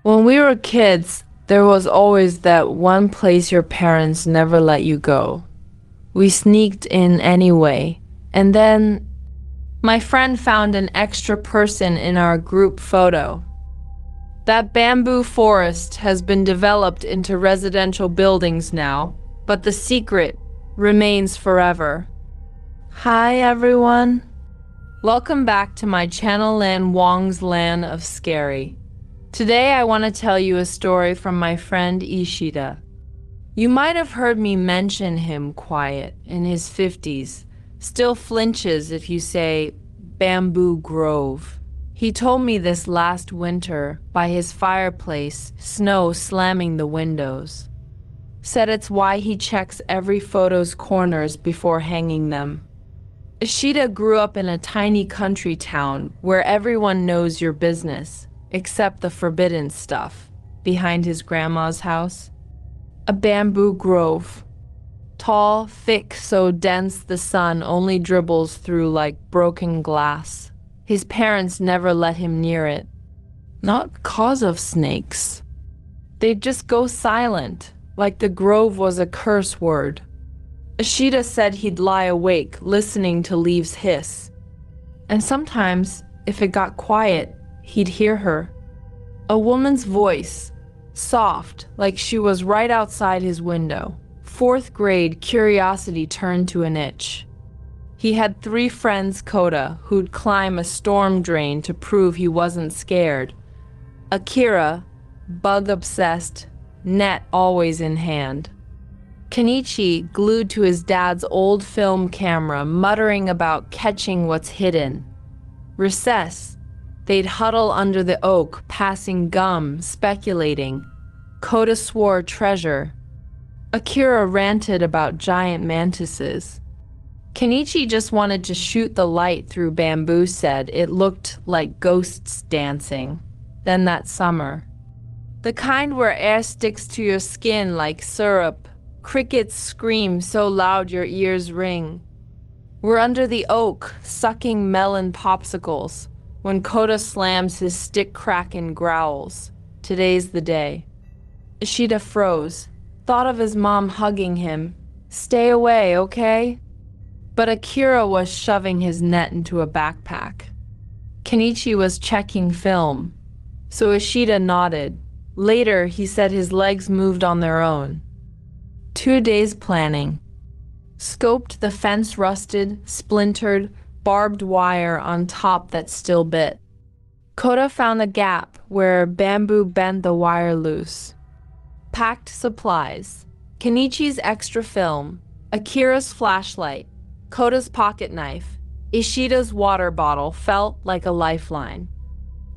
When we were kids, there was always that one place your parents never let you go. We sneaked in anyway, and then my friend found an extra person in our group photo. That bamboo forest has been developed into residential buildings now, but the secret remains forever. Hi everyone. Welcome back to my channel Lan Wong's Land of Scary. Today I want to tell you a story from my friend Ishida. You might have heard me mention him quiet, in his 50s, still flinches if you say Bamboo Grove. He told me this last winter by his fireplace, snow slamming the windows. Said it's why he checks every photo's corners before hanging them. Ishida grew up in a tiny country town where everyone knows your business, except the forbidden stuff, behind his grandma's house. A bamboo grove. Tall, thick, so dense the sun only dribbles through like broken glass. His parents never let him near it. Not cause of snakes. They'd just go silent, like the grove was a curse word. Ishida said he'd lie awake, listening to leaves hiss. And sometimes, if it got quiet, he'd hear her. A woman's voice, soft, like she was right outside his window. Fourth grade curiosity turned to an itch. He had 3 friends, Koda, who'd climb a storm drain to prove he wasn't scared. Akira, bug-obsessed, net always in hand. Kenichi, glued to his dad's old film camera, muttering about catching what's hidden. Recess. They'd huddle under the oak, passing gum, speculating. Koda swore treasure. Akira ranted about giant mantises. Kenichi just wanted to shoot the light through bamboo, said it looked like ghosts dancing. Then that summer. The kind where air sticks to your skin like syrup. Crickets scream so loud your ears ring. We're under the oak, sucking melon popsicles, when Koda slams his stick crack and growls. Today's the day. Ishida froze, thought of his mom hugging him. Stay away, okay? But Akira was shoving his net into a backpack. Kenichi was checking film, so Ishida nodded. Later, he said his legs moved on their own. 2 days planning. Scoped the fence rusted, splintered, barbed wire on top that still bit. Koda found a gap where bamboo bent the wire loose. Packed supplies. Kenichi's extra film, Akira's flashlight, Koda's pocket knife, Ishida's water bottle felt like a lifeline.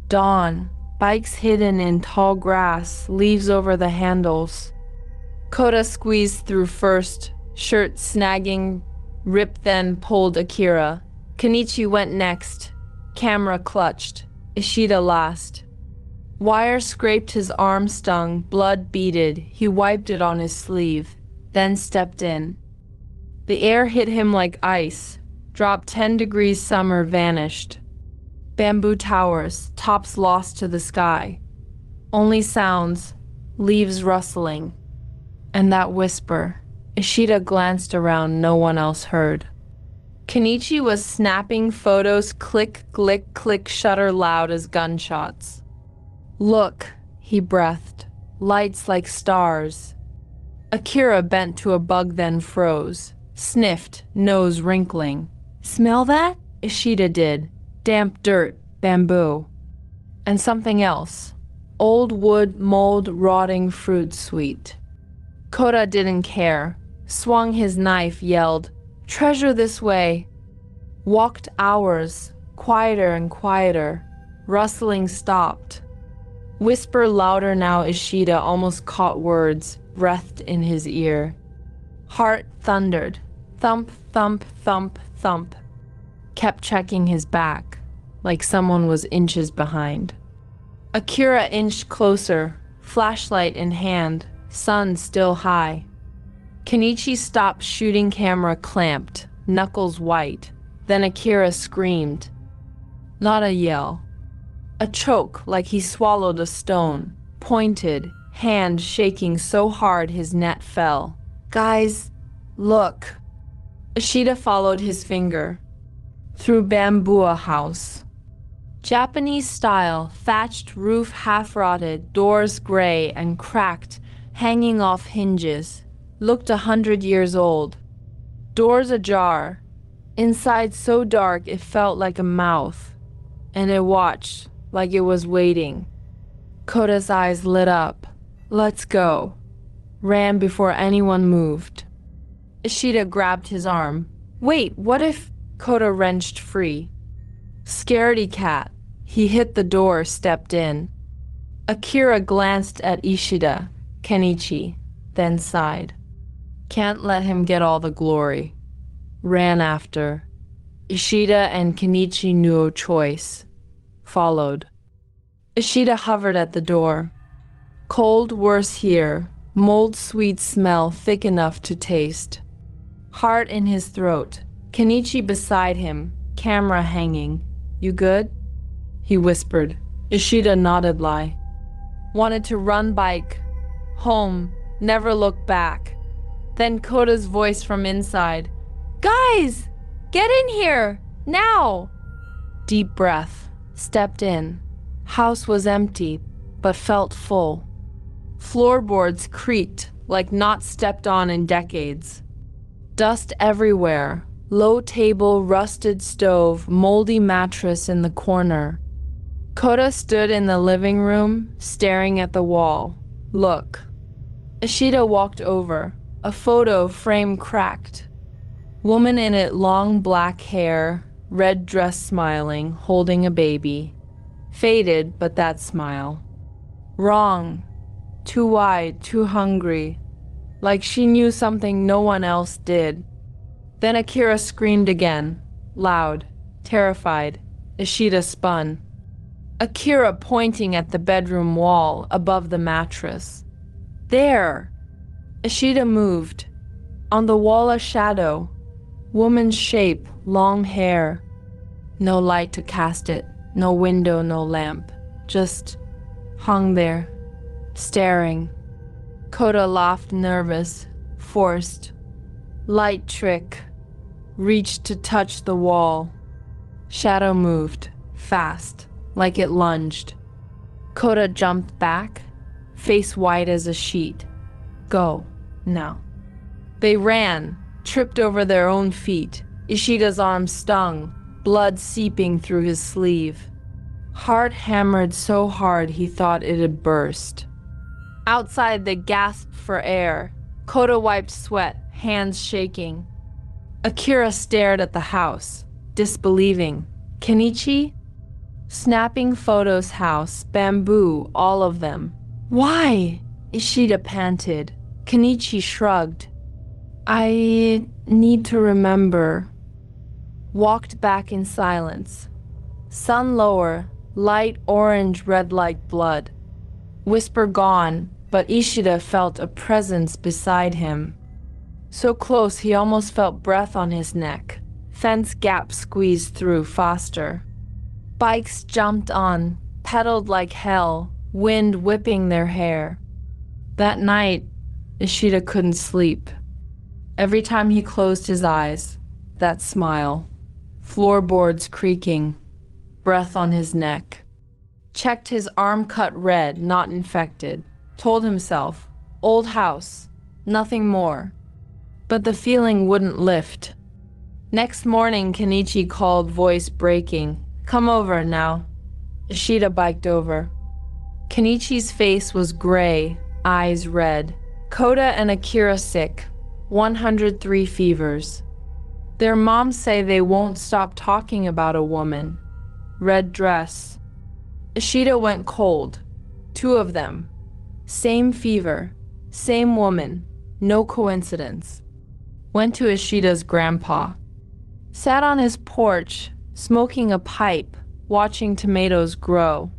Dawn, bikes hidden in tall grass, leaves over the handles. Koda squeezed through first, shirt snagging, ripped then pulled Akira. Kenichi went next, camera clutched, Ishida last. Wire scraped his arm stung, blood beaded, he wiped it on his sleeve, then stepped in. The air hit him like ice, dropped 10 degrees summer vanished. Bamboo towers, tops lost to the sky. Only sounds, leaves rustling. And that whisper, Ishida glanced around, no one else heard. Kenichi was snapping photos, click, click, click, shutter loud as gunshots. Look, he breathed, lights like stars. Akira bent to a bug then froze, sniffed, nose wrinkling. Smell that? Ishida did. Damp dirt, bamboo. And something else. Old wood, mold, rotting fruit sweet. Koda didn't care. Swung his knife, yelled, "Treasure this way." Walked hours, quieter and quieter. Rustling stopped. Whisper louder now, Ishida almost caught words, breathed in his ear. Heart thundered. Thump, thump, thump, thump. Kept checking his back, like someone was inches behind. Akira inched closer, flashlight in hand, sun still high. Kenichi stopped shooting, camera clamped, knuckles white. Then Akira screamed. Not a yell. A choke like he swallowed a stone. pointed, hand shaking so hard his net fell. Guys, look. Ishida followed his finger. Through bamboo house. Japanese style, thatched roof half-rotted, doors gray and cracked, hanging off hinges. Looked 100 years old. Doors ajar. Inside so dark it felt like a mouth. And it watched, like it was waiting. Koda's eyes lit up. Let's go. Ran before anyone moved. Ishida grabbed his arm. Wait, what if... Koda wrenched free. Scaredy cat. He hit the door, stepped in. Akira glanced at Ishida, Kenichi, then sighed. Can't let him get all the glory. Ran after. Ishida and Kenichi knew a choice. Followed. Ishida hovered at the door. Cold, worse here. Mold sweet smell thick enough to taste. Heart in his throat. Kenichi beside him, camera hanging. You good? He whispered. Ishida nodded lie. Wanted to run bike. Home. Never look back. Then Koda's voice from inside. Guys! Get in here! Now! Deep breath. Stepped in. House was empty, but felt full. Floorboards creaked like not stepped on in decades. Dust everywhere. Low table, rusted stove, moldy mattress in the corner. Koda stood in the living room, staring at the wall. Look. Ishida walked over. A photo frame cracked. Woman in it, long black hair, red dress smiling, holding a baby. Faded, but that smile. Wrong. Too wide, too hungry. Like she knew something no one else did. Then Akira screamed again, loud, terrified. Ishida spun. Akira pointing at the bedroom wall above the mattress. There! Ishida moved. On the wall a shadow. Woman's shape, long hair. No light to cast it, no window, no lamp. Just hung there, staring. Koda laughed nervous, forced. Light trick. Reached to touch the wall. Shadow moved, fast, like it lunged. Koda jumped back, face white as a sheet. Go, now. They ran, tripped over their own feet. Ishida's arm stung, blood seeping through his sleeve. Heart hammered so hard he thought it'd burst. Outside they gasped for air. Koda wiped sweat, hands shaking. Akira stared at the house, disbelieving. Kenichi? Snapping photos house, bamboo, all of them. Why? Ishida panted. Kenichi shrugged. I need to remember. Walked back in silence. Sun lower, light orange red like blood. Whisper gone, but Ishida felt a presence beside him. So close he almost felt breath on his neck. Fence gap squeezed through faster. Bikes jumped on, pedaled like hell, wind whipping their hair. That night, Ishida couldn't sleep. Every time he closed his eyes, that smile. Floorboards creaking, breath on his neck. Checked his arm cut red, not infected. Told himself, old house, nothing more. But the feeling wouldn't lift. Next morning, Kenichi called, voice breaking. Come over now. Ishida biked over. Kenichi's face was gray, eyes red. Koda and Akira sick. 103 fevers. Their moms say they won't stop talking about a woman. Red dress. Ishida went cold. 2 of them. Same fever. Same woman. No coincidence. Went to Ishida's grandpa. Sat on his porch, smoking a pipe, watching tomatoes grow.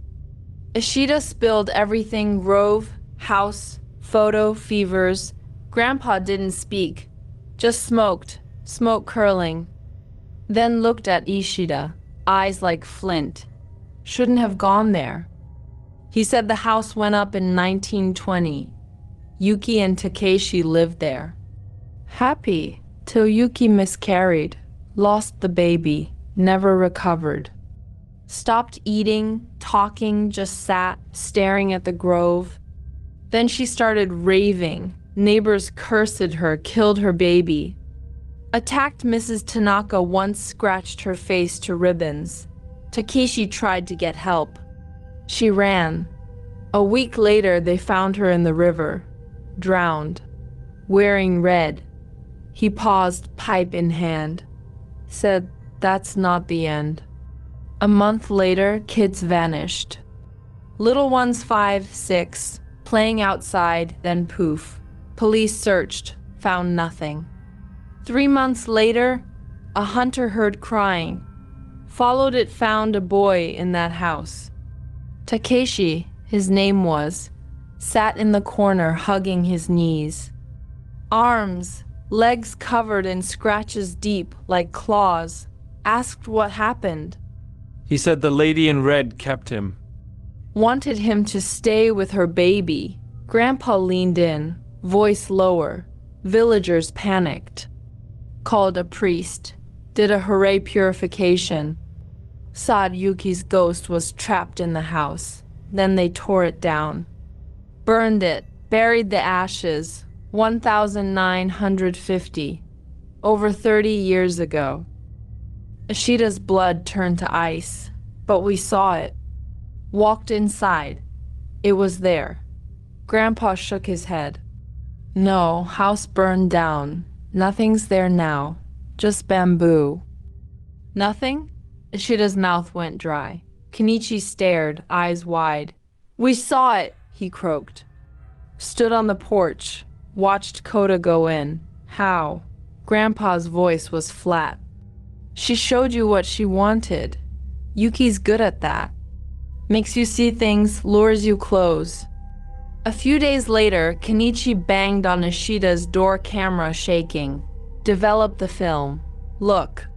Ishida spilled everything: rove, house, photo, fevers. Grandpa didn't speak, just smoked, smoke curling. Then looked at Ishida, eyes like flint. Shouldn't have gone there. He said the house went up in 1920. Yuki and Takeshi lived there. Happy, till Yuki miscarried, lost the baby, never recovered. Stopped eating, talking, just sat, staring at the grove. Then she started raving. Neighbors cursed her, killed her baby. Attacked Mrs. Tanaka once, scratched her face to ribbons. Takeshi tried to get help. She ran. A week later, they found her in the river, drowned, wearing red. He paused, pipe in hand. Said, "That's not the end." A month later, kids vanished. Little ones 5, 6, playing outside, then poof. Police searched, found nothing. 3 months later, a hunter heard crying. Followed it, found a boy in that house. Takeshi, his name was, sat in the corner hugging his knees. Arms, legs covered in scratches deep like claws, asked what happened. He said the lady in red kept him. Wanted him to stay with her baby. Grandpa leaned in, voice lower. Villagers panicked. Called a priest. Did a hooray purification. Said Yuki's ghost was trapped in the house. Then they tore it down. Burned it, buried the ashes. 1950. Over 30 years ago. Ishida's blood turned to ice, but we saw it. Walked inside. It was there. Grandpa shook his head. No, house burned down. Nothing's there now. Just bamboo. Nothing? Ishida's mouth went dry. Kenichi stared, eyes wide. We saw it, he croaked. Stood on the porch. Watched Kota go in. How? Grandpa's voice was flat. She showed you what she wanted. Yuki's good at that. Makes you see things, lures you close. A few days later, Kenichi banged on Ishida's door, camera shaking. Developed the film. Look.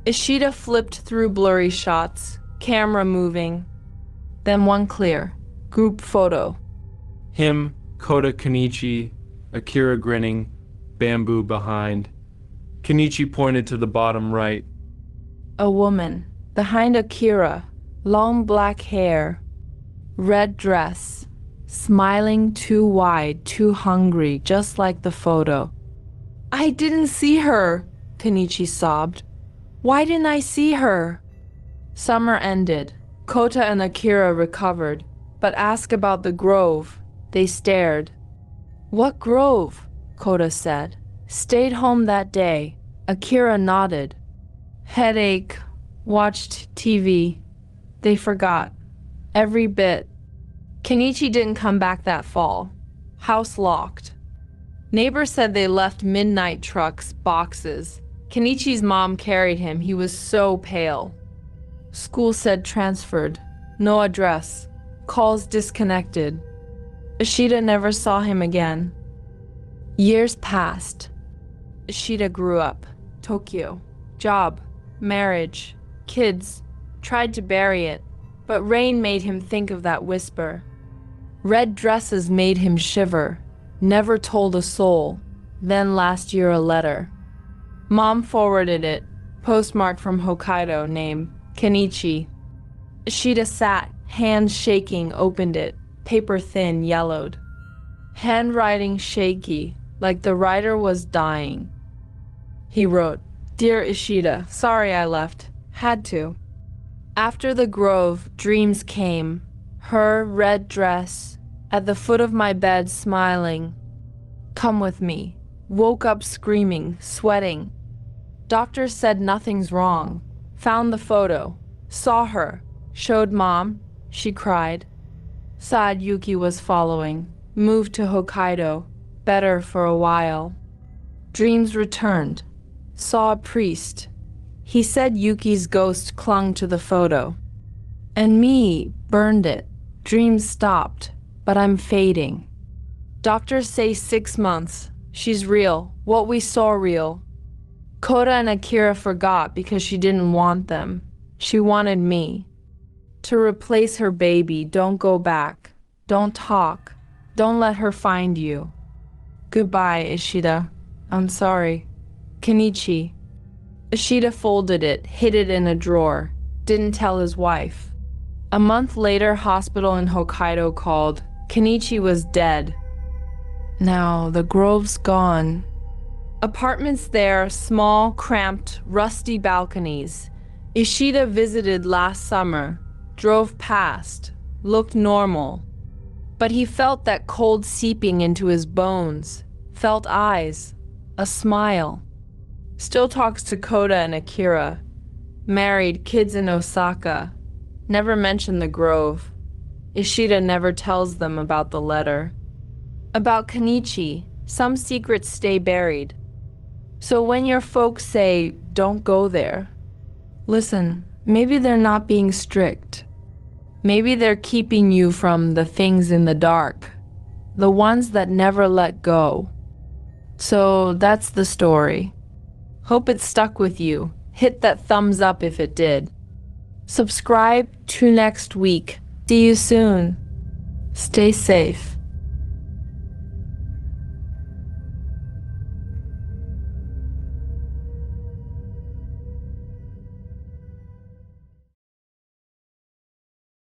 Ishida flipped through blurry shots, camera moving. Then one clear. Group photo. Him, Kota, Kenichi, Akira grinning, bamboo behind. Kenichi pointed to the bottom right. A woman. Behind Akira. Long black hair. Red dress. Smiling too wide, too hungry, just like the photo. I didn't see her, Kenichi sobbed. Why didn't I see her? Summer ended. Kota and Akira recovered, but asked about the grove. They stared. What grove? Kota said. Stayed home that day. Akira nodded. Headache. Watched TV. They forgot. Every bit. Kenichi didn't come back that fall. House locked. Neighbors said they left midnight trucks, boxes. Kenichi's mom carried him. He was so pale. School said transferred. No address. Calls disconnected. Ishida never saw him again. Years passed. Ishida grew up. Tokyo. Job. Marriage. Kids. Tried to bury it. But rain made him think of that whisper. Red dresses made him shiver. Never told a soul. Then last year a letter. Mom forwarded it. Postmarked from Hokkaido, name Kenichi. Ishida sat, hands shaking, opened it. Paper thin, yellowed. Handwriting shaky, like the writer was dying. He wrote, Dear Ishida, sorry I left. Had to. After the grove, dreams came. Her red dress, at the foot of my bed smiling. Come with me. Woke up screaming, sweating. Doctor said nothing's wrong. Found the photo. Saw her. Showed Mom. She cried. Sad Yuki was following. Moved to Hokkaido. Better for a while. Dreams returned. Saw a priest. He said Yuki's ghost clung to the photo. And me burned it. Dreams stopped, but I'm fading. Doctors say 6 months. She's real. What we saw real. Kota and Akira forgot because she didn't want them. She wanted me. To replace her baby, don't go back. Don't talk. Don't let her find you. Goodbye, Ishida. I'm sorry. Kenichi. Ishida folded it, hid it in a drawer. Didn't tell his wife. A month later, hospital in Hokkaido called. Kenichi was dead. Now, the grove's gone. Apartments there, small, cramped, rusty balconies. Ishida visited last summer, drove past, looked normal. But he felt that cold seeping into his bones, felt eyes, a smile. Still talks to Koda and Akira. Married, kids in Osaka. Never mentioned the grove. Ishida never tells them about the letter. About Kenichi, some secrets stay buried. So when your folks say, don't go there, listen, maybe they're not being strict. Maybe they're keeping you from the things in the dark, the ones that never let go. So that's the story. Hope it stuck with you. Hit that thumbs up if it did. Subscribe to next week. See you soon. Stay safe.